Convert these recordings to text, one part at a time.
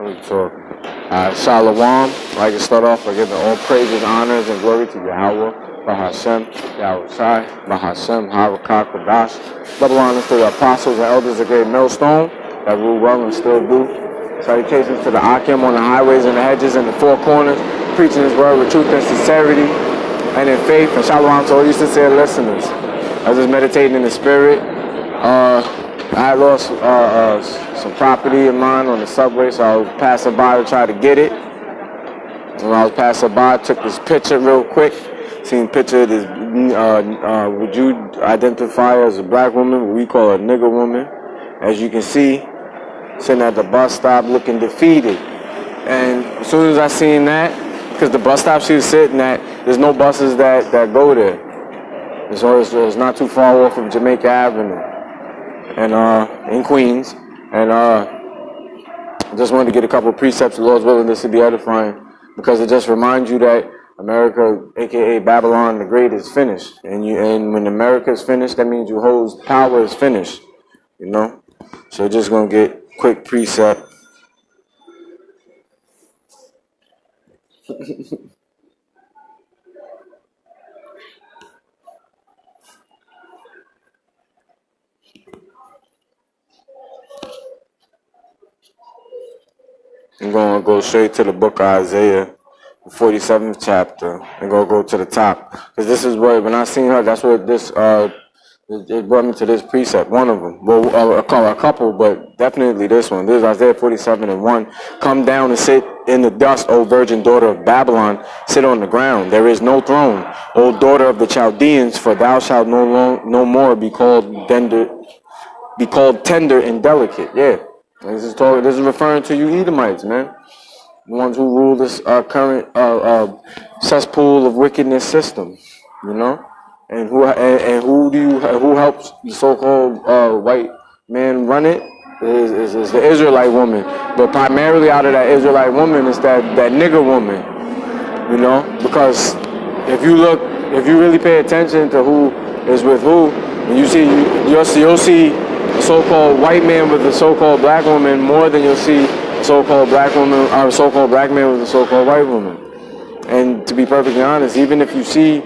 So, Shalom. I'd like to start off by giving all praises, honors, and glory to Yahweh, Bahashem, Yahweh Shai, Bahashem, Harakah, Kodash. Double honors to the apostles and elders of Great Millstone that rule well and still do. Salutations to the Akim on the highways and the hedges and the four corners, preaching his word with truth and sincerity and in faith. And shalom to all you sincere listeners. I was just meditating in the spirit. I lost some property of mine on the subway, so I was passing by to try to get it. When I was passing by, I took this picture real quick. Seen a picture of this, would you identify as a black woman? What we call a nigger woman. As you can see, sitting at the bus stop looking defeated. And as soon as I seen that, because the bus stop she was sitting at, there's no buses that go there. So it's not too far off of Jamaica Avenue. And in Queens, and I just wanted to get a couple of precepts of Lord's willing this to be edifying, because it just reminds you that America, aka Babylon the Great, is finished, and when America is finished, that means Jehovah's power is finished, you know. So just gonna get quick precept. I'm going to go straight to the book of Isaiah, the 47th chapter, and go to the top. Because this is what, when I seen her, that's what this, it brought me to this precept, one of them. Well, a couple, but definitely this one. This is Isaiah 47:1. Come down and sit in the dust, O virgin daughter of Babylon, sit on the ground. There is no throne, O daughter of the Chaldeans, for thou shalt no more be called tender and delicate. Yeah. This is referring to you Edomites, man. The ones who rule this current cesspool of wickedness system, you know? And who helps the so-called white man run it is the Israelite woman. But primarily out of that Israelite woman is that nigger woman, you know? Because if you really pay attention to who is with who, and you'll see a so-called white man with a so-called black woman more than you'll see a so-called black woman or a so-called black man with a so-called white woman. And to be perfectly honest, even if you see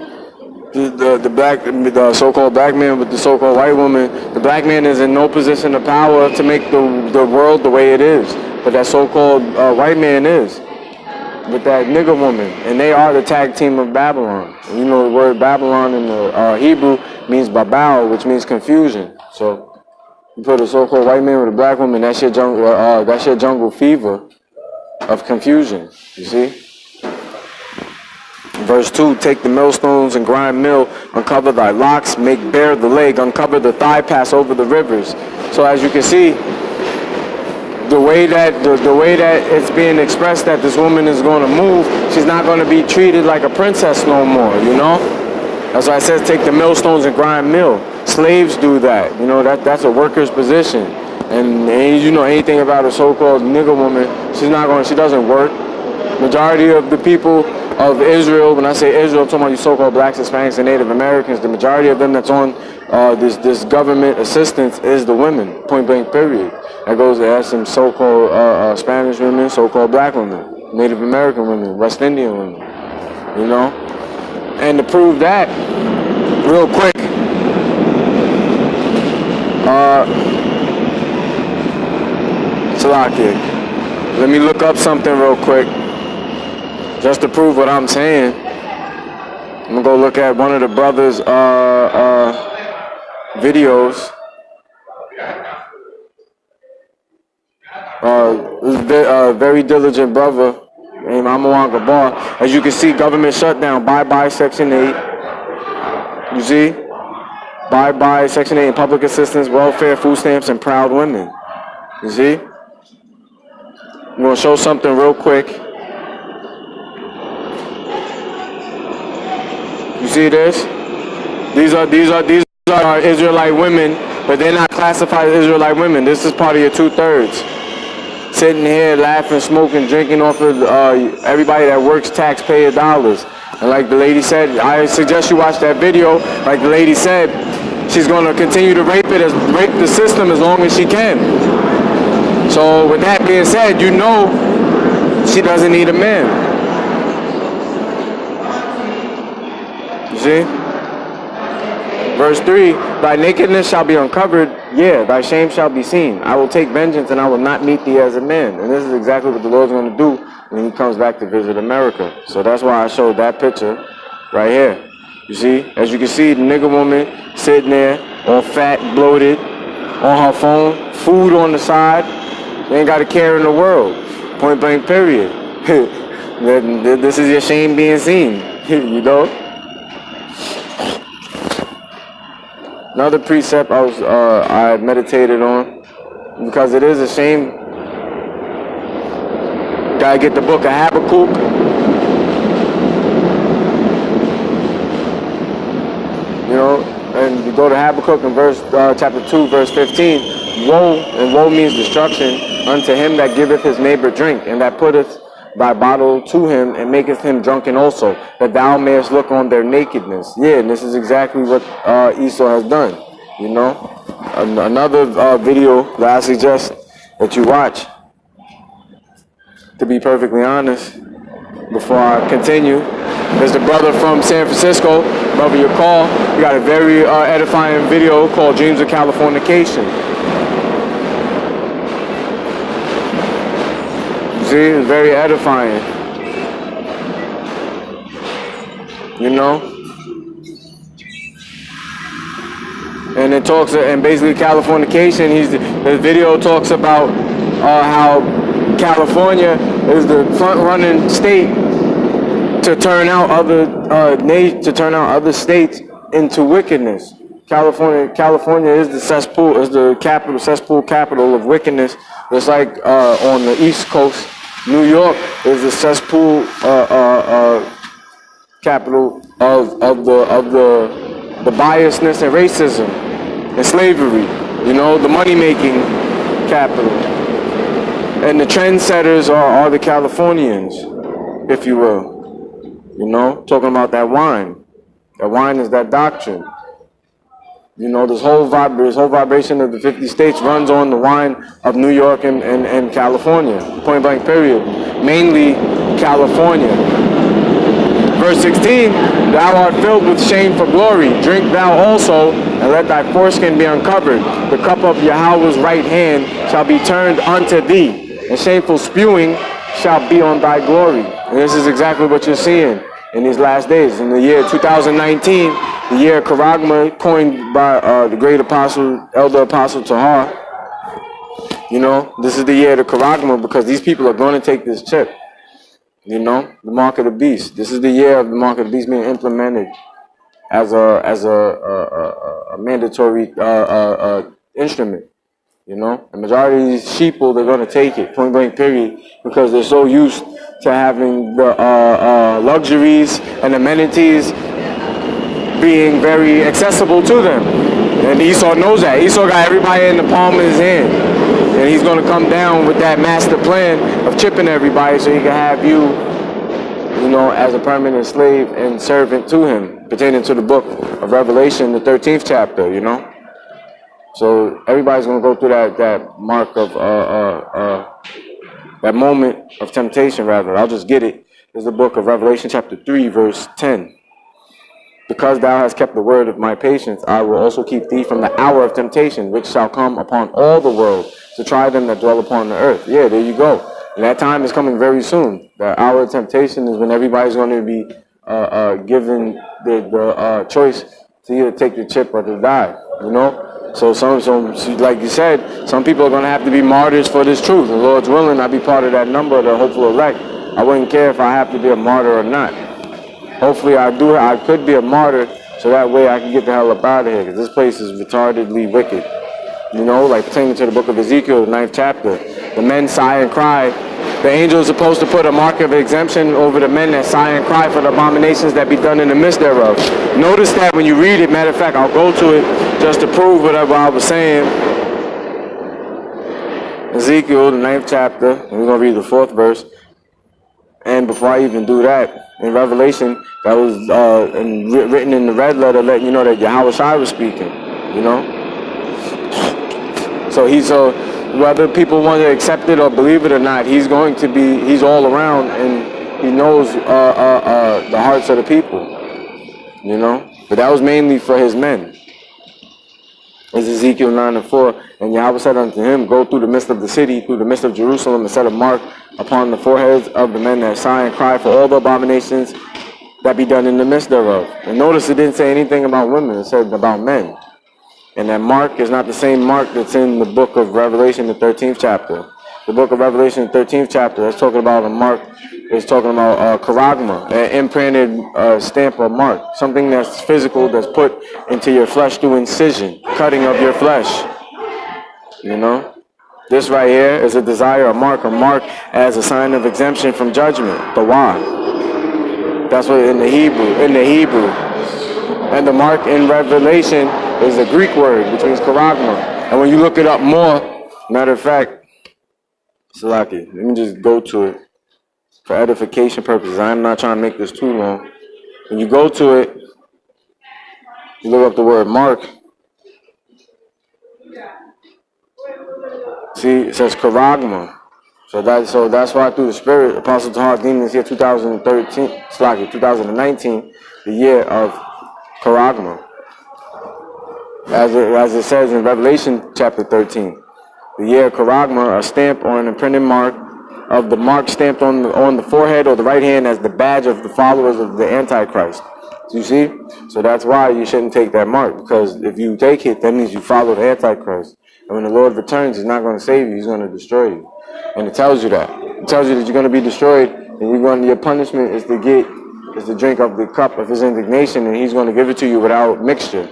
the so-called black man with the so-called white woman, the black man is in no position of power to make the world the way it is. But that so-called white man is with that nigger woman, and they are the tag team of Babylon. And you know the word Babylon in the Hebrew means babal, which means confusion. So you put a so-called white man with a black woman, that's your jungle fever of confusion, you see? Verse 2, take the millstones and grind mill, uncover thy locks, make bare the leg, uncover the thigh, pass over the rivers. So as you can see, the way that it's being expressed that this woman is going to move, she's not going to be treated like a princess no more, you know? That's why it says take the millstones and grind mill. Slaves do that, you know, that's a worker's position. And you know anything about a so-called nigger woman, she doesn't work. Majority of the people of Israel, when I say Israel, I'm talking about you so-called blacks, Hispanics, and Native Americans, the majority of them that's on this government assistance is the women, point blank period. That goes to some so-called Spanish women, so-called black women, Native American women, West Indian women, you know. And to prove that, real quick, let me look up something real quick, just to prove what I'm saying. I'm gonna go look at one of the brothers' videos. Very diligent brother named Amawan Gabar. As you can see, government shutdown. Bye-bye Section 8. You see? Bye-bye Section 8 public assistance, welfare, food stamps, and proud women. You see? I'm going to show something real quick. You see this? These are Israelite women, but they're not classified as Israelite women. This is part of your 2/3. Sitting here laughing, smoking, drinking off of everybody that works taxpayer dollars. And like the lady said, I suggest you watch that video. Like the lady said, she's going to continue to rape the system as long as she can. So with that being said, you know she doesn't need a man. You see? Verse 3, thy nakedness shall be uncovered, yeah, thy shame shall be seen. I will take vengeance and I will not meet thee as a man. And this is exactly what the Lord's going to do when he comes back to visit America. So that's why I showed that picture right here. You see? As you can see, the nigger woman sitting there, all fat, bloated, on her phone, food on the side. They ain't got a care in the world. Point blank period. This is your shame being seen. You know? Another precept I meditated on, because it is a shame. Gotta get the book of Habakkuk. You know, and you go to Habakkuk in chapter 2, verse 15. Woe, and woe means destruction, unto him that giveth his neighbor drink, and that putteth thy bottle to him, and maketh him drunken also, that thou mayest look on their nakedness. Yeah, and this is exactly what Esau has done. You know, another video that I suggest that you watch, to be perfectly honest, before I continue, is the brother from San Francisco, brother your call. He got a very edifying video called Dreams of Californication. See, it's very edifying. You know? And it talks, and basically Californication, the video talks about how California is the front-running state to turn out other states into wickedness. California is the cesspool, is the cesspool capital of wickedness. Just like on the East Coast, New York is the cesspool capital of the biasness and racism and slavery. You know, the money-making capital. And the trendsetters are the Californians, if you will. You know, talking about that wine. That wine is that doctrine. You know, this whole vibration of the 50 states runs on the wine of New York and California. Point blank period. Mainly California. Verse 16, thou art filled with shame for glory. Drink thou also, and let thy foreskin be uncovered. The cup of Yahweh's right hand shall be turned unto thee, and shameful spewing shall be on thy glory. And this is exactly what you're seeing in these last days. In the year 2019, the year Charagma, coined by the great apostle, elder apostle Tahar. You know, this is the year of the Charagma, because these people are going to take this chip. You know, the mark of the beast. This is the year of the mark of the beast being implemented as a mandatory instrument. You know, the majority of these sheeple, they're going to take it, point blank period, because they're so used to having the luxuries and amenities being very accessible to them. And Esau knows that. Esau got everybody in the palm of his hand. And he's going to come down with that master plan of chipping everybody so he can have you, you know, as a permanent slave and servant to him, pertaining to the book of Revelation, the 13th chapter, you know. So everybody's going to go through that mark of, that moment of temptation, rather. I'll just get it. It's the book of Revelation, chapter 3, verse 10. Because thou hast kept the word of my patience, I will also keep thee from the hour of temptation, which shall come upon all the world, to try them that dwell upon the earth. Yeah, there you go. And that time is coming very soon. The hour of temptation is when everybody's going to be given the choice to either take the chip or to die. You know? So like you said, some people are going to have to be martyrs for this truth. The Lord's willing, I'll be part of that number, the hopeful elect. I wouldn't care if I have to be a martyr or not. Hopefully I could be a martyr, so that way I can get the hell up out of here, because this place is retardedly wicked. You know, like pertaining to the book of Ezekiel, the 9th chapter. The men sigh and cry. The angel is supposed to put a mark of exemption over the men that sigh and cry for the abominations that be done in the midst thereof. Notice that when you read it, matter of fact, I'll go to it just to prove whatever I was saying. Ezekiel, the 9th chapter, and we're going to read the 4th verse. And before I even do that, in Revelation, that was written in the red letter, letting you know that Yahweh Shai was speaking, you know? So whether people want to accept it or believe it or not, he's all around, and he knows the hearts of the people, you know. But that was mainly for his men. It's Ezekiel 9:4, and Yahweh said unto him, go through the midst of the city, through the midst of Jerusalem, and set a mark upon the foreheads of the men that sigh and cry for all the abominations that be done in the midst thereof. And notice it didn't say anything about women, it said about men. And that mark is not the same mark that's in the book of Revelation, the 13th chapter. The book of Revelation, the 13th chapter, that's talking about a mark. It's talking about Charagma, an imprinted stamp or mark. Something that's physical, that's put into your flesh through incision, cutting of your flesh. You know? This right here is a desire, a mark as a sign of exemption from judgment. The why. That's what in the Hebrew. And the mark in Revelation is a Greek word, which means charagma. And when you look it up more, matter of fact, Salaki, let me just go to it for edification purposes. I'm not trying to make this too long. When you go to it, you look up the word mark. See, it says charagma. So that's why through the Spirit, Apostle Tahar deemed this year 2019, the year of charagma. As it says in Revelation chapter 13, the year of charagma, a stamp or an imprinted mark of the mark stamped on the forehead or the right hand as the badge of the followers of the Antichrist. You see? So that's why you shouldn't take that mark, because if you take it, that means you follow the Antichrist. And when the Lord returns, he's not going to save you, he's going to destroy you. And it tells you that. It tells you that you're going to be destroyed, and your punishment is to drink of the cup of his indignation, and he's going to give it to you without mixture.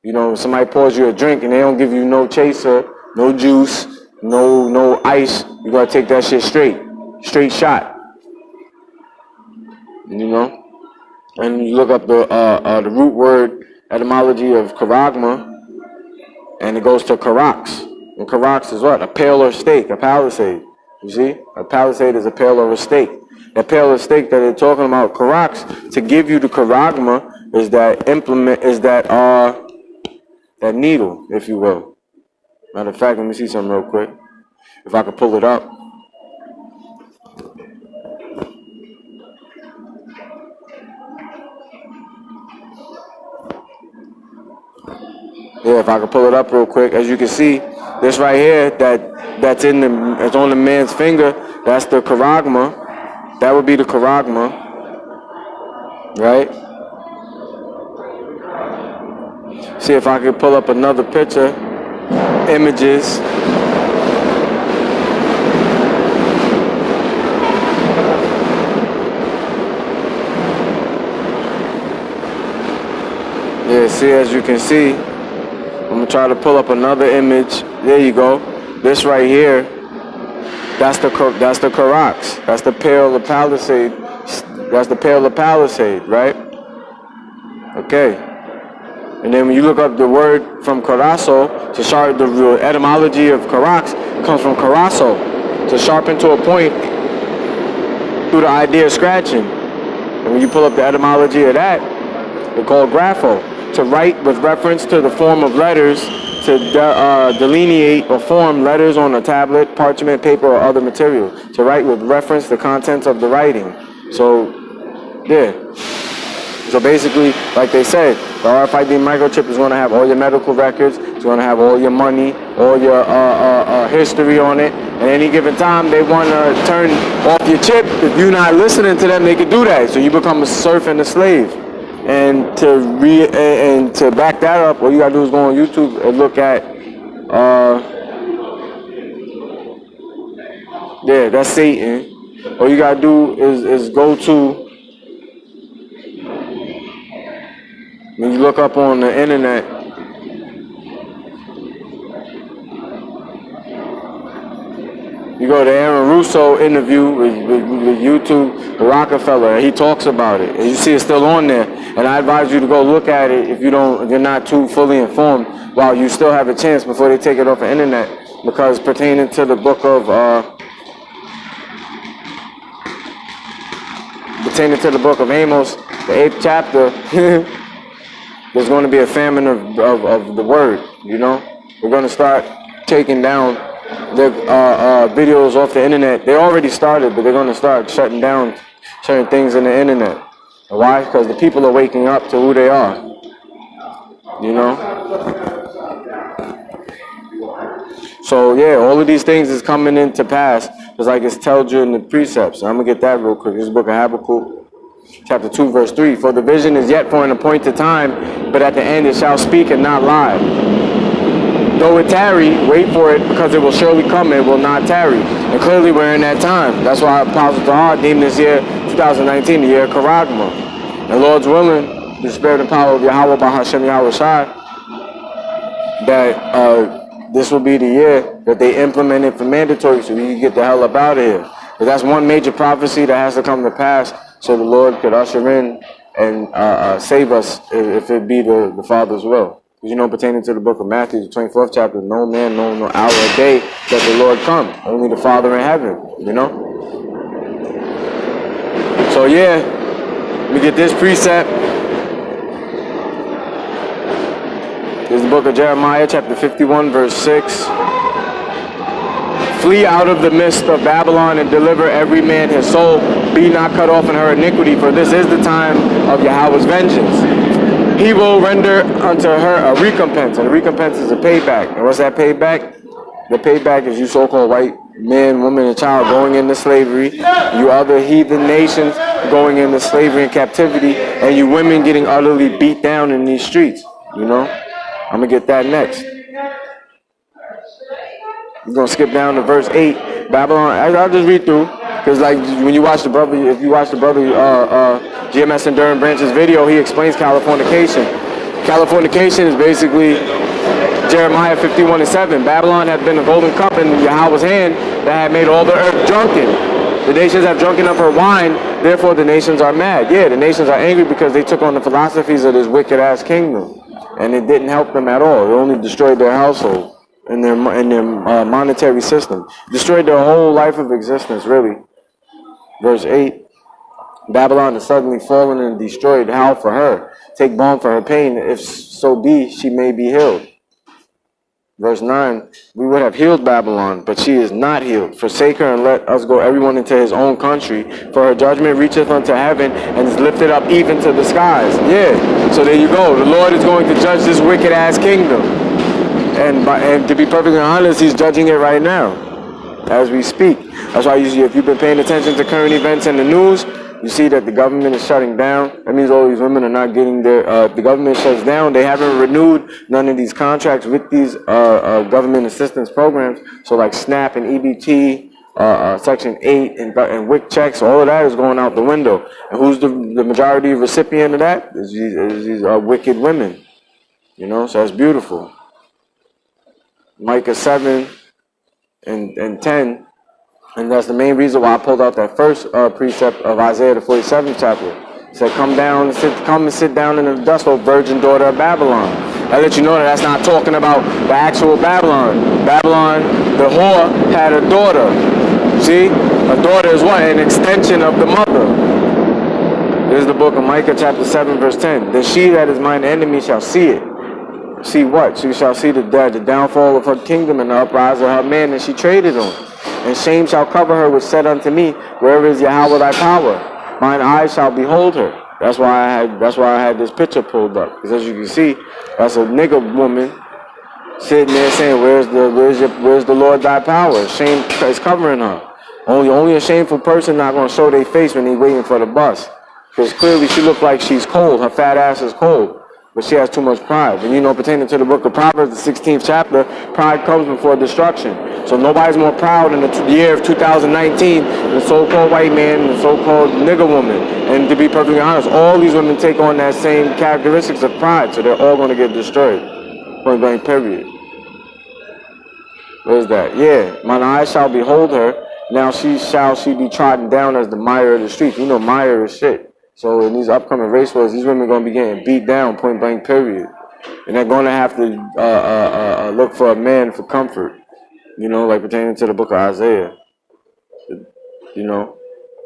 You know, if somebody pours you a drink and they don't give you no chaser, no juice, no ice, you got to take that shit straight shot. You know? And you look up the root word etymology of charagma, and it goes to karax. And karax is what? A pail or stake, a palisade. You see? A palisade is a pail or a stake. That pail or stake that they're talking about, karax, to give you the charagma is that that needle, if you will. Matter of fact, let me see something real quick. If I could pull it up. Yeah, if I could pull it up real quick. As you can see, this right here, that's on the man's finger, that's the charagma. That would be the charagma. Right? See if I could pull up another picture. Images. Yeah, see, as you can see, I'm going to try to pull up another image. There you go. This right here, that's the karax. That's the pail of palisade. That's the pail of palisade, right? Okay. And then when you look up the word from karaso, to sharpen, the etymology of karax comes from karaso, to sharpen to a point through the idea of scratching. And when you pull up the etymology of that, it's called grapho, to write with reference to the form of letters, to delineate or form letters on a tablet, parchment, paper, or other material, to write with reference to the contents of the writing. So, yeah. So basically, like they said, the RFID microchip is going to have all your medical records, it's going to have all your money, all your history on it. At any given time, they want to turn off your chip. If you're not listening to them, they can do that. So you become a serf and a slave. And to back that up, all you gotta do is go on YouTube and look at, yeah, that's Satan. All you gotta do is go to, when you look up on the internet, you go to Aaron Russo interview with YouTube, the Rockefeller, and he talks about it. And you see it's still on there. And I advise you to go look at it if you're not too fully informed, while you still have a chance before they take it off the internet. Because pertaining to the book of Amos, the 8th chapter, there's going to be a famine of the word, you know? We're going to start taking down their videos off the internet. They already started, but they're going to start shutting down certain things in the internet. Why? Because the people are waking up to who they are. You know? So yeah, all of these things is coming into pass, just like it's told you in the precepts. I'm going to get that real quick. This is the book of Habakkuk, chapter 2, verse 3. For the vision is yet for an appointed time, but at the end it shall speak and not lie. Though it tarry, wait for it, because it will surely come, it will not tarry. And clearly we're in that time. That's why Apostle Tahar deemed this year, 2019, the year of Charagma. And Lord's willing, the spirit and power of Yahweh Bahashem Yahweh Shai, that this will be the year that they implement it for mandatory, so we can get the hell up out of here. But that's one major prophecy that has to come to pass, so the Lord could usher in and save us if it be the Father's will. You know, pertaining to the book of Matthew, the 24th chapter, no man, no hour or day that the Lord come. Only the Father in heaven, you know? So yeah, we get this precept. This is the book of Jeremiah, chapter 51, verse 6. Flee out of the midst of Babylon and deliver every man his soul. Be not cut off in her iniquity, for this is the time of Yahweh's vengeance. He will render unto her a recompense, and a recompense is a payback. And what's that payback? The payback is you so-called white man, woman, and child going into slavery, you other heathen nations going into slavery and captivity, and you women getting utterly beat down in these streets. You know? I'm going to get that next. We're going to skip down to verse 8. Babylon, I'll just read through. Because like when you watch the brother, if you watch the brother GMS and Durham Branch's video, he explains Californication. Californication is basically Jeremiah 51:7. Babylon had been a golden cup in Yahweh's hand that had made all the earth drunken. The nations have drunken up her wine, therefore the nations are mad. Yeah, the nations are angry because they took on the philosophies of this wicked-ass kingdom. And it didn't help them at all. It only destroyed their household and their monetary system. Destroyed their whole life of existence, really. Verse 8, Babylon is suddenly fallen and destroyed. How for her? Take balm for her pain, if so be she may be healed. Verse 9, we would have healed Babylon, but she is not healed. Forsake her and let us go everyone into his own country. For her judgment reacheth unto heaven and is lifted up even to the skies. Yeah, so there you go. The Lord is going to judge this wicked-ass kingdom. And to be perfectly honest, he's judging it right now, as we speak. That's why usually if you've been paying attention to current events in the news, you see that the government is shutting down. That means all these women are not getting their, the government shuts down. They haven't renewed none of these contracts with these government assistance programs. So like SNAP and EBT, Section 8 and WIC checks, all of that is going out the window. And who's the majority recipient of that? Is these wicked women. You know, so that's beautiful. Micah 7 and 10. And that's the main reason why I pulled out that first precept of Isaiah, the 47th chapter. It said, come and sit down in the dust, O virgin daughter of Babylon. I let you know that that's not talking about the actual Babylon. Babylon, the whore, had a daughter. See? A daughter is what? An extension of the mother. This is the book of Micah, chapter 7, verse 10. Then she that is mine enemy shall see it. See what? She shall see the downfall of her kingdom and the uprising of her man that she traded on. And shame shall cover her which said unto me, wherever is Yahweh thy power? Mine eyes shall behold her. That's why I had this picture pulled up. Because as you can see, that's a nigger woman sitting there saying, where's the Lord thy power? Shame is covering her. Only a shameful person not going to show their face when they waiting for the bus. Because clearly she looks like she's cold. Her fat ass is cold. But she has too much pride. And you know, pertaining to the book of Proverbs, the 16th chapter, pride comes before destruction. So nobody's more proud in the year of 2019 than the so-called white man and the so-called nigger woman. And to be perfectly honest, all these women take on that same characteristics of pride. So they're all going to get destroyed. Point blank, period. What is that? Yeah. Mine eyes shall behold her. Now she be trodden down as the mire of the streets. You know, mire is shit. So in these upcoming race wars, these women are going to be getting beat down, point blank, period. And they're going to have to look for a man for comfort, you know, like pertaining to the book of Isaiah, you know,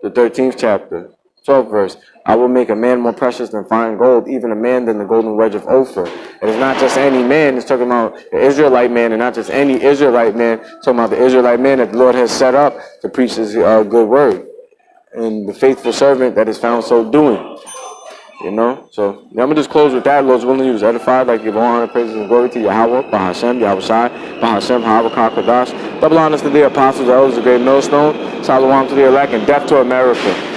the 13th chapter. 12th verse. I will make a man more precious than fine gold, even a man than the golden wedge of Ophir. It is not just any man, it's talking about the Israelite man, and not just any Israelite man, it's talking about the Israelite man that the Lord has set up to preach his good word. And the faithful servant that is found so doing. You know? So I'm going to just close with that. Lord's willing, you was edified. Like give all honor, praises, and glory to Yahweh, Bahashem, Yahweh Shai, Bahashem, Harakah, Kodash. Double honors to the apostles, elders, the great millstone. Salawam to the elect, and death to America.